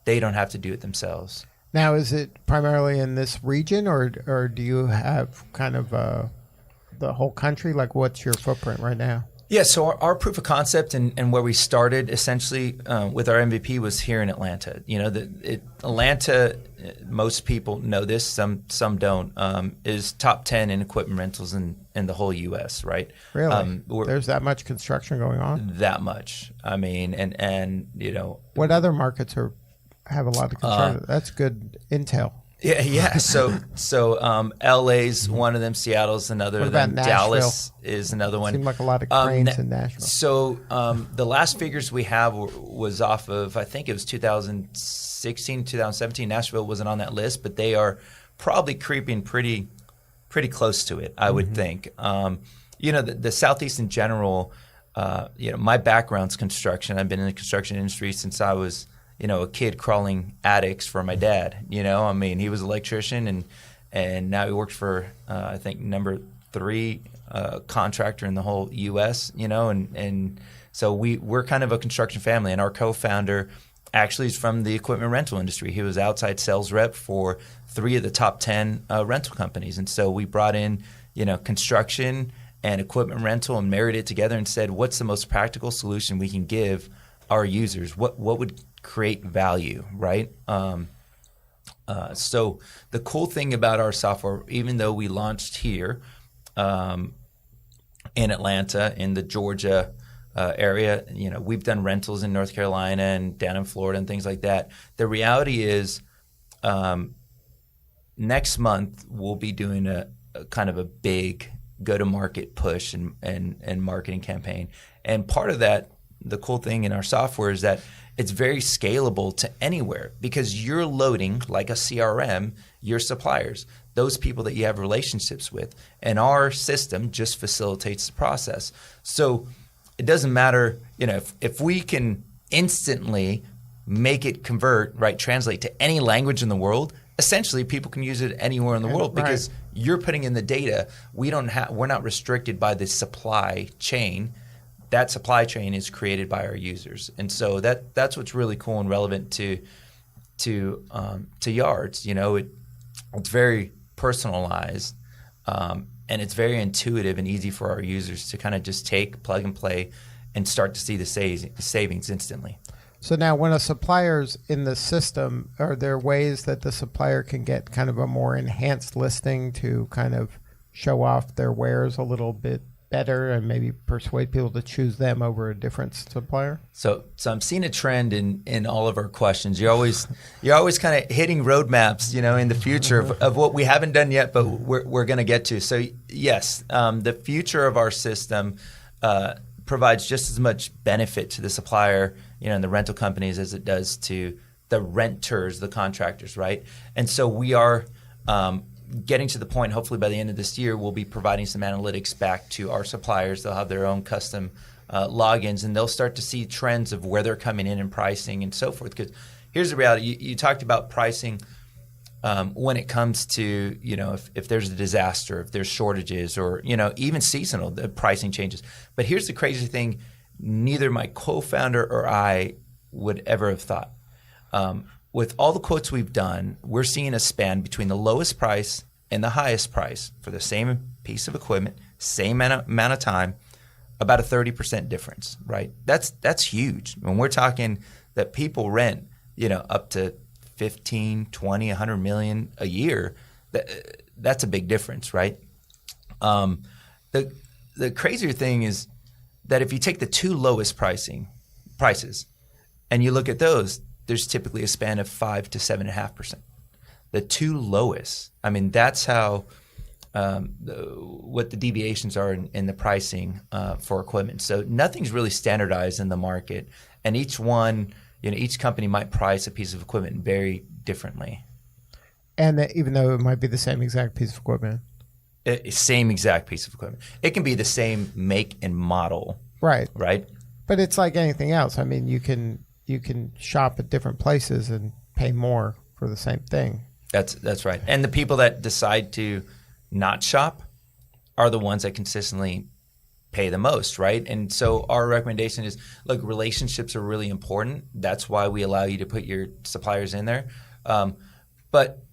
they don't have to do it themselves. Now, is it primarily in this region, or do you have kind of the whole country? Like, what's your footprint right now? Yeah, so our proof of concept and where we started essentially with our MVP was here in Atlanta. Atlanta, most people know this, some don't, is top 10 in equipment rentals in the whole U.S., right? Really? There's that much construction going on? That much. I mean, and what other markets have a lot of construction? That's good intel. Yeah. So LA's one of them. Seattle's another. What about Nashville? Dallas is another one. Seemed like a lot of cranes in Nashville. So the last figures we have was off of, I think it was 2016, 2017. Nashville wasn't on that list, but they are probably creeping pretty close to it, I would think. The Southeast in general. My background's construction. I've been in the construction industry since I was a kid crawling attics for my dad. He was an electrician, and now he works for, I think, number 3 contractor in the whole U.S., and so we're kind of a construction family, and our co-founder actually is from the equipment rental industry. He was outside sales rep for 3 of the top 10 rental companies, and so we brought in, construction and equipment rental and married it together and said, what's the most practical solution we can give our users? What would create value, right? So the cool thing about our software, even though we launched here in Atlanta, in the Georgia area, we've done rentals in North Carolina and down in Florida and things like that. The reality is next month we'll be doing a kind of a big go-to-market push and marketing campaign. And part of that, the cool thing in our software is that it's very scalable to anywhere because you're loading, like a CRM, your suppliers, those people that you have relationships with. And our system just facilitates the process. So it doesn't matter, if we can instantly make it convert, translate to any language in the world, essentially people can use it anywhere in the world because you're putting in the data. We're not restricted by the supply chain. That supply chain is created by our users, and so that's what's really cool and relevant to yardz. It's very personalized, and it's very intuitive and easy for our users to kind of just take, plug and play, and start to see the savings instantly. So now, when a supplier's in the system, are there ways that the supplier can get kind of a more enhanced listing to kind of show off their wares a little bit better and maybe persuade people to choose them over a different supplier? So I'm seeing a trend in all of our questions. You're always kind of hitting roadmaps, in the future of what we haven't done yet, but we're going to get to. So yes, the future of our system provides just as much benefit to the supplier, and the rental companies as it does to the renters, the contractors, right? And so we are getting to the point, hopefully by the end of this year, we'll be providing some analytics back to our suppliers. They'll have their own custom logins, and they'll start to see trends of where they're coming in and pricing and so forth. Because here's the reality. You talked about pricing when it comes to, if there's a disaster, if there's shortages, or, even seasonal, the pricing changes. But here's the crazy thing. Neither my co-founder or I would ever have thought. With all the quotes we've done, we're seeing a span between the lowest price and the highest price for the same piece of equipment, same amount of time, about a 30% difference, right? That's huge. When we're talking that people rent, up to 15, 20, 100 million a year, that's a big difference, right? The crazier thing is that if you take the two lowest prices and you look at those, there's typically a span of 5 to 7.5%. The two lowest, I mean, that's how what the deviations are in the pricing for equipment. So nothing's really standardized in the market, and each one, each company might price a piece of equipment very differently. And even though it might be the same exact piece of equipment. Same exact piece of equipment. It can be the same make and model. Right. Right. But it's like anything else. I mean, you can shop at different places and pay more for the same thing. That's right. And the people that decide to not shop are the ones that consistently pay the most, right? And so our recommendation is, look, relationships are really important. That's why we allow you to put your suppliers in there. But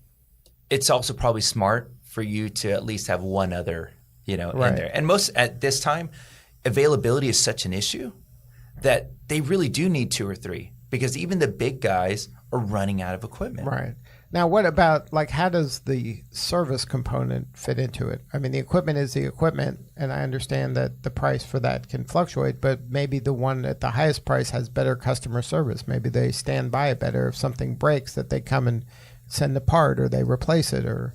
it's also probably smart for you to at least have one other, in there. And most at this time, availability is such an issue that they really do need 2 or 3, because even the big guys are running out of equipment. Right. Now, what about, how does the service component fit into it? I mean, the equipment is the equipment, and I understand that the price for that can fluctuate, but maybe the one at the highest price has better customer service. Maybe they stand by it better. If something breaks, that they come and send a part, or they replace it, or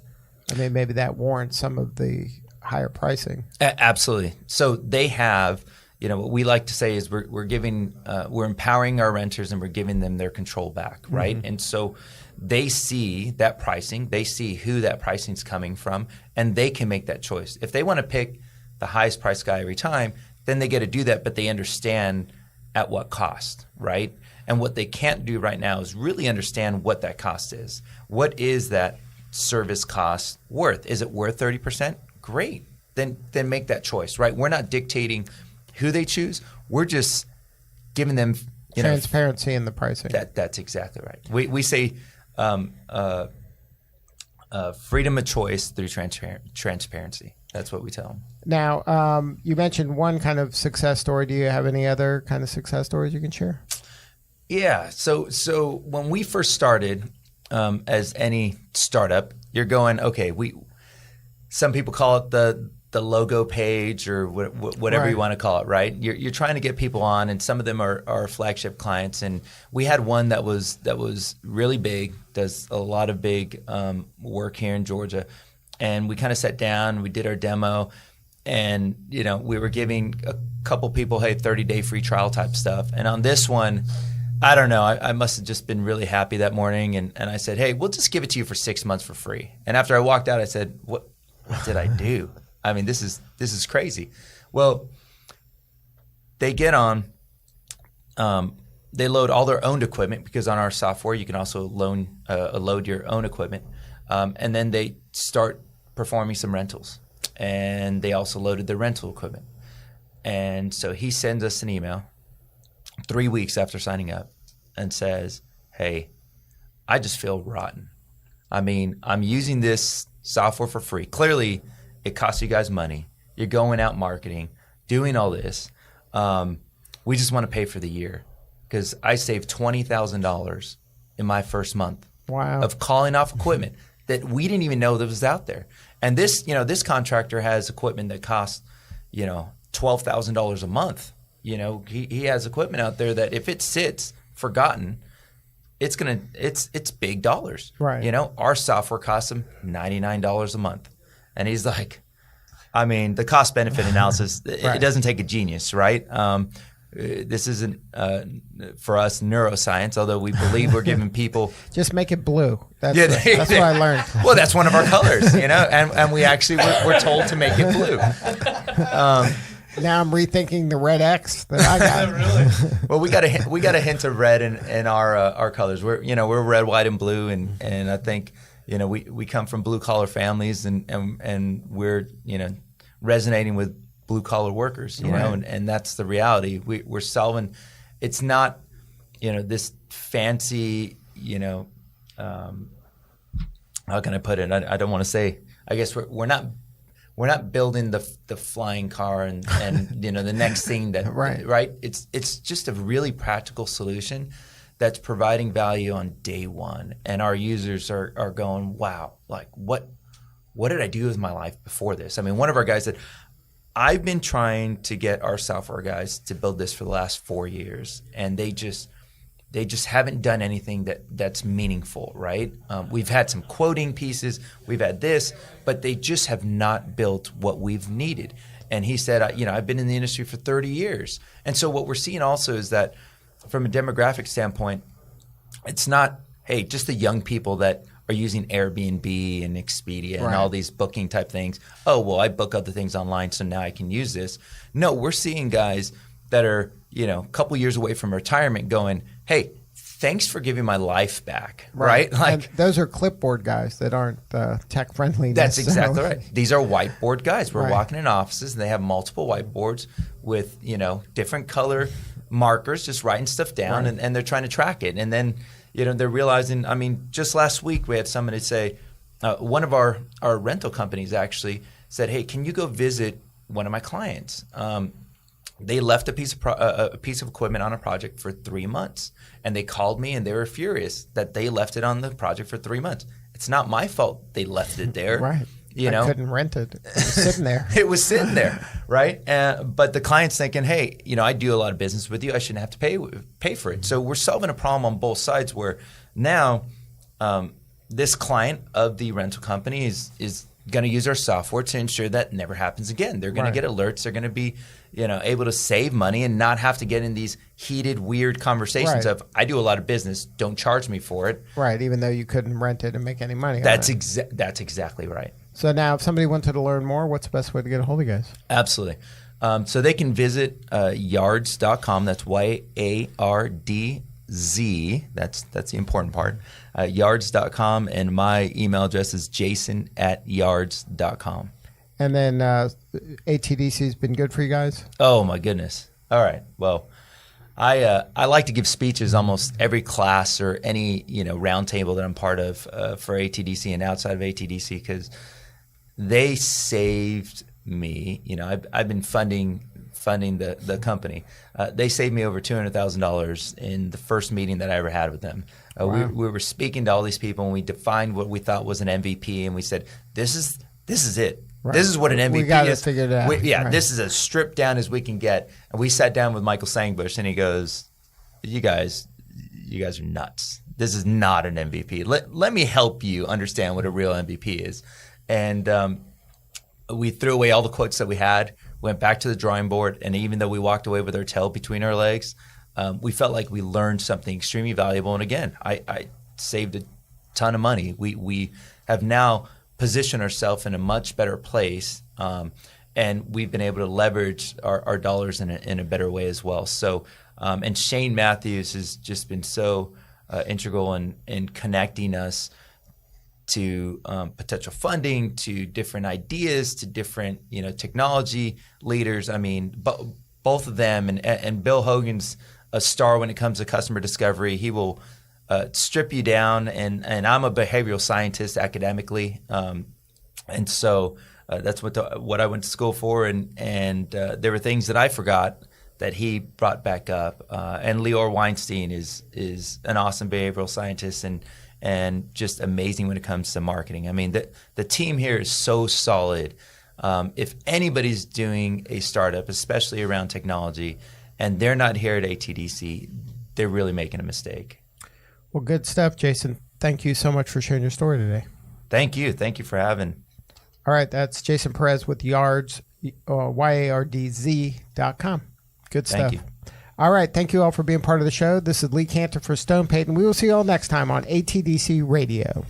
maybe that warrants some of the higher pricing. Absolutely. So they have, what we like to say is we're empowering our renters, and we're giving them their control back, right? Mm-hmm. And so they see that pricing, they see who that pricing is coming from, and they can make that choice. If they want to pick the highest price guy every time, then they get to do that, but they understand at what cost, right? And what they can't do right now is really understand what that cost is. What is that service cost worth? Is it worth 30%? Great. Then make that choice, right? We're not dictating who they choose. We're just giving them transparency in the pricing. That's exactly right. We say freedom of choice through transparency. That's what we tell them. Now, you mentioned one kind of success story. Do you have any other kind of success stories you can share? Yeah. So when we first started, as any startup, you're going, okay, some people call it the logo page, or whatever you want to call it, right? You're trying to get people on, and some of them are flagship clients. And we had one that was really big, does a lot of big work here in Georgia. And we kind of sat down, we did our demo, and we were giving a couple people, hey, 30-day free trial type stuff. And on this one, I don't know, I must have just been really happy that morning, and I said, hey, we'll just give it to you for 6 months for free. And after I walked out, I said, what did I do? I mean, this is crazy. Well, they get on, they load all their own equipment, because on our software you can also load your own equipment, and then they start performing some rentals, and they also loaded their rental equipment. And so he sends us an email 3 weeks after signing up and says, hey, I just feel rotten. I mean, I'm using this software for free. Clearly, it costs you guys money. You're going out marketing, doing all this. We just want to pay for the year, because I saved $20,000 in my first month of calling off equipment that we didn't even know that was out there. And this contractor has equipment that costs, $12,000 a month. He has equipment out there that if it sits forgotten, it's big dollars. Right. Our software costs him $99 a month. And he's like, I mean, the cost benefit analysis, right. It doesn't take a genius, right? This isn't, for us, neuroscience, although we believe we're giving people. Just make it blue. That's what I learned. Well, that's one of our colors, and we actually, we're told to make it blue. Now I'm rethinking the red X that I got. Really? Well, we got a hint of red in our colors. We're red, white, and blue, and I think we come from blue collar families, and we're resonating with blue collar workers, right. and that's the reality. We're solving. It's not this fancy how can I put it? I don't want to say. I guess we're not building the flying car and the next thing that right. Right. It's just a really practical solution that's providing value on day one, and our users are going, wow, like what did I do with my life before this? I mean, one of our guys said, I've been trying to get our software guys to build this for the last 4 years, and they just haven't done anything that's meaningful, right? We've had some quoting pieces, we've had this, but they just have not built what we've needed. And he said, I've been in the industry for 30 years. And so what we're seeing also is that from a demographic standpoint, it's not, hey, just the young people that are using Airbnb and Expedia and all these booking type things. Oh, well, I book other things online, so now I can use this. No, we're seeing guys that are, a couple years away from retirement going, hey, thanks for giving my life back, right? Like, and those are clipboard guys that aren't tech friendly. That's exactly right. These are whiteboard guys. We're walking in offices and they have multiple whiteboards with, different color markers, just writing stuff down, and they're trying to track it. And then, they're realizing, just last week we had somebody say, one of our rental companies actually said, hey, can you go visit one of my clients? They left a piece of equipment on a project for 3 months, and they called me and they were furious that they left it on the project for 3 months. It's not my fault they left it there. Right. I couldn't rent it. It was sitting there. It was sitting there, right? But the client's thinking, hey, I do a lot of business with you. I shouldn't have to pay for it. So we're solving a problem on both sides where now this client of the rental company is going to use our software to ensure that never happens again. They're going to get alerts. They're going to be able to save money and not have to get in these heated, weird conversations of, I do a lot of business, don't charge me for it. Right, even though you couldn't rent it and make any money That's on it. That's exactly right. So now if somebody wanted to learn more, what's the best way to get a hold of you guys? Absolutely. So they can visit yardz.com. That's YARDZ. That's the important part. Yardz.com, and my email address is jason@yardz.com. And then ATDC has been good for you guys? Oh, my goodness. All right. Well, I like to give speeches almost every class or any roundtable that I'm part of for ATDC and outside of ATDC, because they saved me. I've been funding the company. They saved me over $200,000 in the first meeting that I ever had with them. We were speaking to all these people, and we defined what we thought was an MVP, and we said, this is it. Right. This is what an MVP is. We got to figure it out. This is as stripped down as we can get. And we sat down with Michael Sangbush, and he goes, you guys are nuts. This is not an MVP. Let me help you understand what a real MVP is. And we threw away all the quotes that we had, went back to the drawing board, and even though we walked away with our tail between our legs, we felt like we learned something extremely valuable. And again, I saved a ton of money. We have now position ourselves in a much better place, and we've been able to leverage our dollars in a better way as well. So, and Shane Matthews has just been so integral in connecting us to potential funding, to different ideas, to different technology leaders. I mean, both of them, and Bill Hogan's a star when it comes to customer discovery. He will strip you down, and I'm a behavioral scientist academically, and so that's what I went to school for, and there were things that I forgot that he brought back up. And Lior Weinstein is an awesome behavioral scientist and just amazing when it comes to marketing. I mean, the team here is so solid. If anybody's doing a startup, especially around technology, and they're not here at ATDC, they're really making a mistake. Well, good stuff, Jason. Thank you so much for sharing your story today. Thank you. Thank you for having. All right, that's Jason Perez with Yardz, YARDZ.com. Good stuff. Thank you. All right, thank you all for being part of the show. This is Lee Cantor for Stone Payton. We will see you all next time on ATDC Radio.